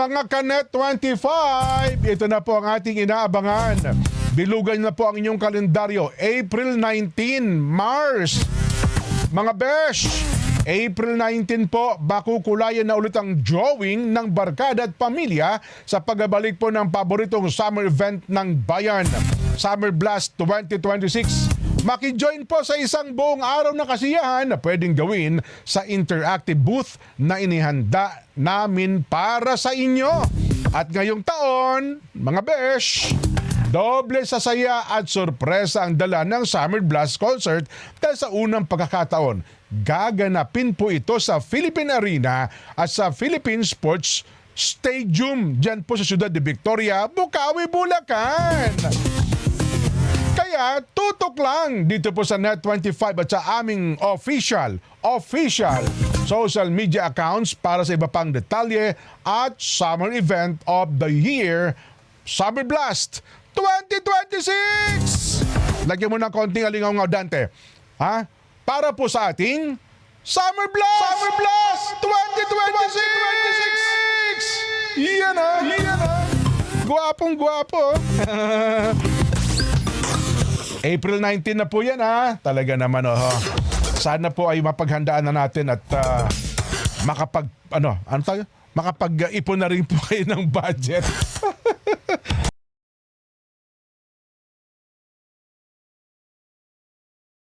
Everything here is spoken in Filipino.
mga Kanet 25, ito na po ang ating inaabangan. Bilugan na po ang inyong kalendaryo. April 19, Mars. Mga besh, April 19 po, bakukulayan na ulit ang drawing ng barkada at pamilya sa pagbabalik po ng paboritong summer event ng bayan, Summer Blast 2026. Maki-join po sa isang buong araw na kasiyahan na pwedeng gawin sa interactive booth na inihanda namin para sa inyo. At ngayong taon, mga besh, doble sasaya at sorpresa ang dala ng Summer Blast Concert dahil sa unang pagkakataon. Gaganapin po ito sa Philippine Arena at sa Philippine Sports Stadium dyan po sa Ciudad de Victoria, Bukawi, Bulacan. Kaya tutok lang dito po sa Net25 at sa aming official social media accounts para sa iba pang detalye at summer event of the year, Summer Blast 2026! Lagyan mo ng konting alingaw Dante. Ha? Para po sa ating Summer Blast 2026! Yan na! Guwapong guwapo! April 19 na po yan ha. Talaga naman Sana po ay mapaghandaan na natin at makapag-ipon na rin po kayo ng budget.